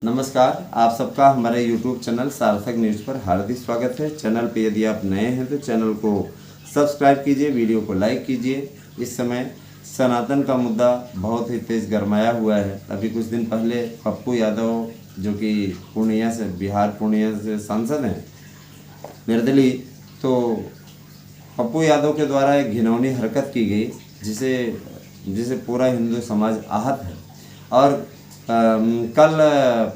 नमस्कार, आप सबका हमारे YouTube चैनल सार्थक न्यूज़ पर हार्दिक स्वागत है। चैनल पे यदि आप नए हैं तो चैनल को सब्सक्राइब कीजिए, वीडियो को लाइक कीजिए। इस समय सनातन का मुद्दा बहुत ही तेज़ गरमाया हुआ है। अभी कुछ दिन पहले पप्पू यादव, जो कि पूर्णिया से, बिहार पूर्णिया से सांसद हैं, निर्दलीय, तो पप्पू यादव के द्वारा एक घिनौनी हरकत की गई जिसे जिसे पूरा हिंदू समाज आहत है। और कल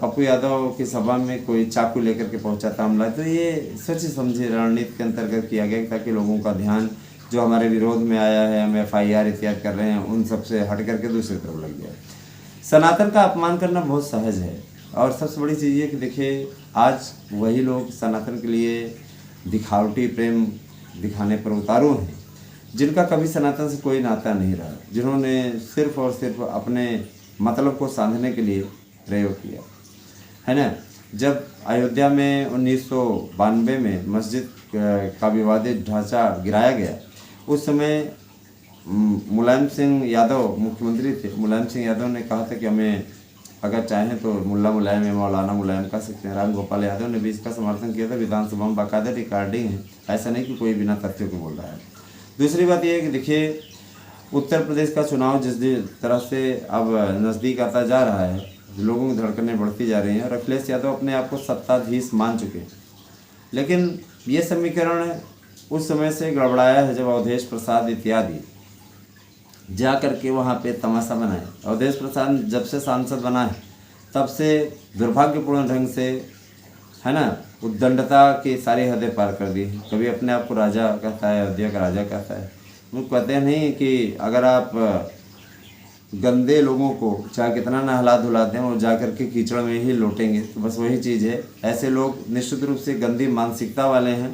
पप्पू यादव की सभा में कोई चाकू लेकर के पहुंचा था हमला, तो ये सोची समझी रणनीति के अंतर्गत किया गया ताकि लोगों का ध्यान जो हमारे विरोध में आया है, हम FIR इत्यादि कर रहे हैं, उन सब से हट करके दूसरी तरफ लग जाए। सनातन का अपमान करना बहुत सहज है और सबसे बड़ी चीज़ ये कि देखिए, आज वही लोग सनातन के लिए दिखावटी प्रेम दिखाने पर उतारू हैं जिनका कभी सनातन से कोई नाता नहीं रहा, जिन्होंने सिर्फ और सिर्फ अपने मतलब को साधने के लिए प्रयोग किया है ना। जब अयोध्या में 1992 में मस्जिद का विवादित ढांचा गिराया गया, उस समय मुलायम सिंह यादव मुख्यमंत्री थे। मुलायम सिंह यादव ने कहा था कि हमें अगर चाहें तो मुल्ला मुलायम या मौलाना मुलायम कह सकते हैं। राम गोपाल यादव ने भी इसका समर्थन किया था, विधानसभा में बाकायदा रिकॉर्डिंग है, ऐसा नहीं कि कोई बिना तथ्यों के बोल रहा है। दूसरी बात यह है कि देखिए, उत्तर प्रदेश का चुनाव जिस तरह से अब नज़दीक आता जा रहा है, लोगों की धड़कनें बढ़ती जा रही हैं और अखिलेश यादव अपने आप को सत्ताधीश मान चुके हैं। लेकिन ये समीकरण उस समय से गड़बड़ाया है जब अवधेश प्रसाद इत्यादि जा करके वहाँ पे तमाशा बनाए। अवधेश प्रसाद जब से सांसद बना है तब से दुर्भाग्यपूर्ण ढंग से, है ना, उद्दंडता की सारी हदें पार कर दी। कभी अपने आप को राजा कहता है, अयोध्या का राजा कहता है। वो कहते हैं नहीं कि अगर आप गंदे लोगों को चाहे कितना नहला धुला दें और जा कर के कीचड़ में ही लौटेंगे, तो बस वही चीज़ है। ऐसे लोग निश्चित रूप से गंदी मानसिकता वाले हैं।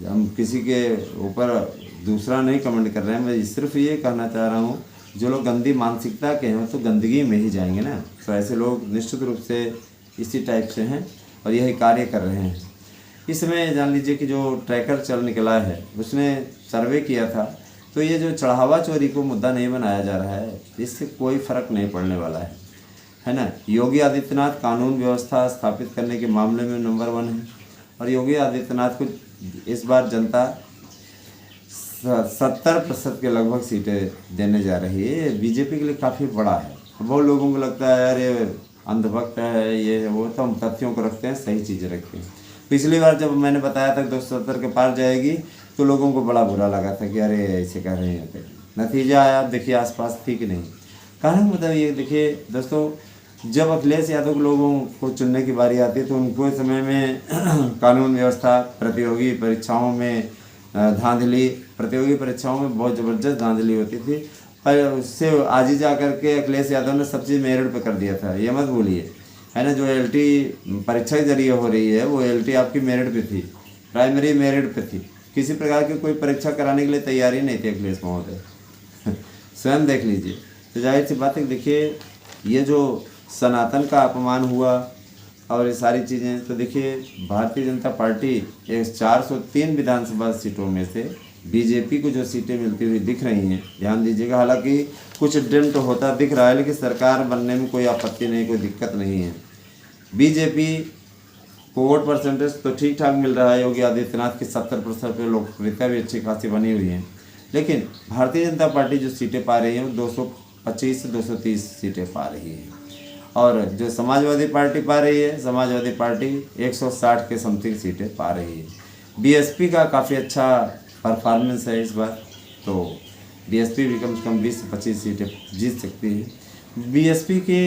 हम किसी के ऊपर दूसरा नहीं कमेंट कर रहे हैं, मैं सिर्फ ये कहना चाह रहा हूँ, जो लोग गंदी मानसिकता के हैं तो गंदगी में ही जाएंगे ना। तो ऐसे लोग निश्चित रूप से इसी टाइप से हैं और यही कार्य कर रहे हैं। इस समय जान लीजिए कि जो ट्रैकर चल निकला है, उसने सर्वे किया था, तो ये जो चढ़ावा चोरी को मुद्दा नहीं बनाया जा रहा है, इससे कोई फर्क नहीं पड़ने वाला है ना। योगी आदित्यनाथ कानून व्यवस्था स्थापित करने के मामले में नंबर 1 है और योगी आदित्यनाथ को इस बार जनता 70% के लगभग सीटें देने जा रही है। बीजेपी के लिए काफ़ी बड़ा है। बहुत लोगों को लगता है यार ये अंधभक्त है, ये है वो, तो हम तथ्यों को रखते हैं, सही चीज़ें रखते हैं। पिछली बार जब मैंने बताया था 270 के पार जाएगी तो लोगों को बड़ा बुरा लगा था कि अरे ऐसे कह रहे हैं। नतीजा आया, आप देखिए आसपास थी कि नहीं। कारण मतलब ये देखिए दोस्तों, जब अखिलेश यादव के लोगों को चुनने की बारी आती है तो उनको समय में कानून व्यवस्था, प्रतियोगी परीक्षाओं में धांधली, प्रतियोगी परीक्षाओं में बहुत ज़बरदस्त धांधली होती थी। पर उससे आज ही जा करके अखिलेश यादव ने सब चीज़ मेरिट पे कर दिया था, ये मत भूलिए, है ना। जो LT परीक्षा के जरिए हो रही है वो LT आपकी मेरिट पे थी, प्राइमरी मेरिट पे थी। किसी प्रकार की कोई परीक्षा कराने के लिए तैयारी नहीं थी अखिलेश महोदय। स्वयं देख लीजिए। तो जाहिर सी बात है कि देखिए, ये जो सनातन का अपमान हुआ और ये सारी चीज़ें, तो देखिए भारतीय जनता पार्टी एक 403 विधानसभा सीटों में से बीजेपी को जो सीटें मिलती हुई दिख रही हैं, ध्यान दीजिएगा, हालांकि कुछ डिम्ट होता दिख रहा है, लेकिन सरकार बनने में कोई आपत्ति नहीं, कोई दिक्कत नहीं है। बीजेपी को वोट परसेंटेज तो ठीक ठाक मिल रहा है, योगी आदित्यनाथ की 70% पे लोकप्रियता भी अच्छी खासी बनी हुई है। लेकिन भारतीय जनता पार्टी जो सीटें पा रही है वो 225 से 230 सीटें पा रही है और जो समाजवादी पार्टी पा रही है, समाजवादी पार्टी 160 के समथिंग सीटें पा रही है। BSP का काफ़ी अच्छा परफॉर्मेंस है इस बार, तो BSP भी कम से कम 20 से 25 सीटें जीत सकती है। BSP के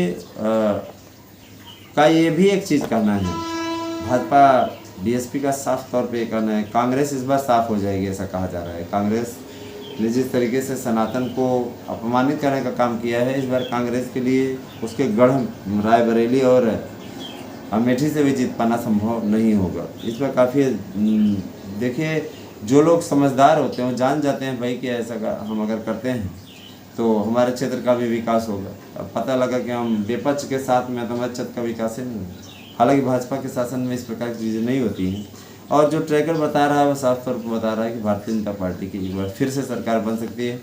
का ये भी एक चीज़ कहना है, भाजपा BSP का साफ तौर पे कहना है, कांग्रेस इस बार साफ हो जाएगी ऐसा कहा जा रहा है। कांग्रेस ने जिस तरीके से सनातन को अपमानित करने का काम किया है, इस बार कांग्रेस के लिए उसके गढ़ रायबरेली और अमेठी से भी जीत पाना संभव नहीं होगा। इस बार काफ़ी देखिए, जो लोग समझदार होते हैं जान जाते हैं भाई कि ऐसा हम अगर करते हैं तो हमारे क्षेत्र का भी विकास होगा। अब पता लगा कि हम विपक्ष के साथ में तो हमारे क्षेत्र का विकास ही नहीं होगा। हालांकि भाजपा के शासन में इस प्रकार की चीज़ें नहीं होती हैं और जो ट्रैकर बता रहा है वो साफ तौर पर बता रहा है कि भारतीय जनता पार्टी की एक बार फिर से सरकार बन सकती है।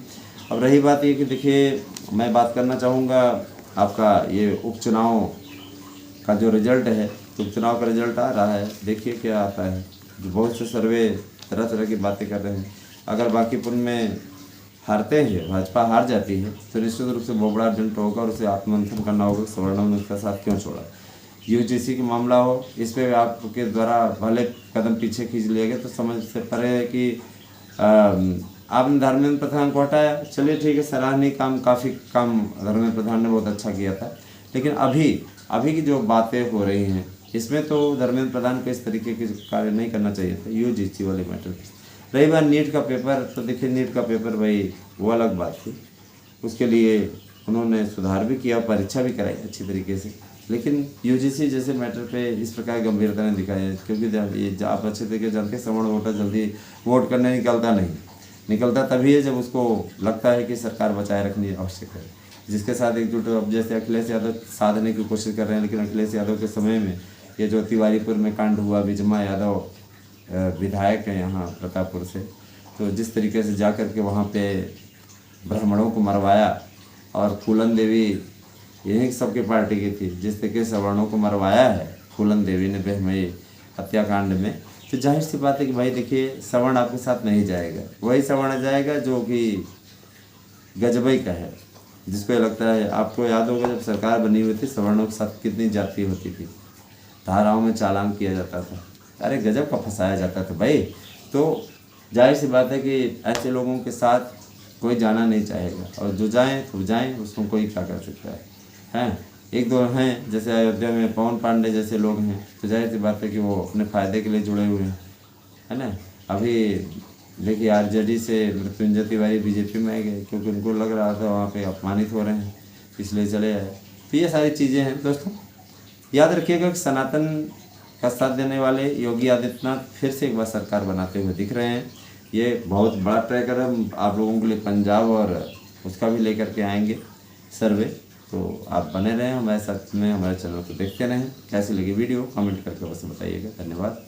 अब रही बात ये कि देखिए, मैं बात करना चाहूँगा आपका ये उपचुनाव का जो रिजल्ट है, तो चुनाव का रिजल्ट आ रहा है, देखिए क्या आता है। जो बहुत से सर्वे तरह तरह की बातें कर रहे हैं। अगर बांकीपुर में हारते हैं, भाजपा हार जाती है, तो निश्चित रूप से बहुत बड़ा रिजल्ट होगा और उसे आत्ममंथन करना होगा सवर्णों ने उसका साथ क्यों छोड़ा। यूजीसी का मामला हो, इस पर आपके द्वारा भले कदम पीछे खींच लिए गए, तो समझ से परे है कि आपने धर्मेंद्र प्रधान को हटाया, चलिए ठीक है, सराहनीय काम, काफ़ी काम धर्मेंद्र प्रधान ने बहुत अच्छा किया था। लेकिन अभी की जो बातें हो रही हैं, इसमें तो धर्मेंद्र प्रधान को इस तरीके के कार्य नहीं करना चाहिए था यूजीसी वाले मैटर पर। रही बात नीट का पेपर, तो देखिए नीट का पेपर भाई वो अलग बात थी, उसके लिए उन्होंने सुधार भी किया, परीक्षा भी कराई अच्छी तरीके से। लेकिन यूजीसी जैसे मैटर पे इस प्रकार गंभीरता नहीं दिखाई है, क्योंकि ये आप अच्छे तरीके जानते हैं, सवर्ण वोटर जल्दी वोट करने निकलता तभी है जब उसको लगता है कि सरकार बचाए रखनी आवश्यक है, जिसके साथ एकजुट। अब जैसे अखिलेश यादव साधने की कोशिश कर रहे हैं, लेकिन अखिलेश यादव के समय में ये जो तिवारीपुर में कांड हुआ, विजमा यादव विधायक हैं यहाँ प्रतापपुर से, तो जिस तरीके से जा कर के वहाँ पे ब्राह्मणों को मरवाया, और फूलन देवी यही सबके पार्टी की थी, जिस तरीके से सवर्णों को मरवाया है फूलन देवी ने बेहमई हत्याकांड में, तो जाहिर सी बात है कि भाई देखिए सवर्ण आपके साथ नहीं जाएगा, वही सवर्ण जाएगा जो कि गजबई का है, जिसको ये लगता है। आपको याद होगा जब सरकार बनी हुई थी, सवर्णों के साथ कितनी जाति होती थी, धाराओं में चालान किया जाता था, अरे गजब का फंसाया जाता था भाई। तो जाहिर सी बात है कि ऐसे लोगों के साथ कोई जाना नहीं चाहेगा, और जो जाएँ तो जाएँ, उसको कोई क्या कर सकता है। हैं एक दो हैं, जैसे अयोध्या में पवन पांडे जैसे लोग हैं, तो जाहिर सी बात है कि वो अपने फ़ायदे के लिए जुड़े हुए हैं, है ना। अभी देखिए आरजेडी से मृत्युंजय तिवारी बीजेपी में आ गए, क्योंकि उनको लग रहा था वहाँ पे अपमानित हो रहे हैं, इसलिए चले आए। तो ये सारी चीज़ें हैं दोस्तों। याद रखिएगा कि सनातन का साथ देने वाले योगी आदित्यनाथ फिर से एक बार सरकार बनाते हुए दिख रहे हैं। ये बहुत बड़ा ट्रैक हम आप लोगों के लिए पंजाब और उसका भी लेकर के आएंगे सर्वे, तो आप बने रहें हमारे साथ में, हमारे चैनल को देखते रहें। कैसी लगी वीडियो कमेंट करके बस बताइएगा। धन्यवाद।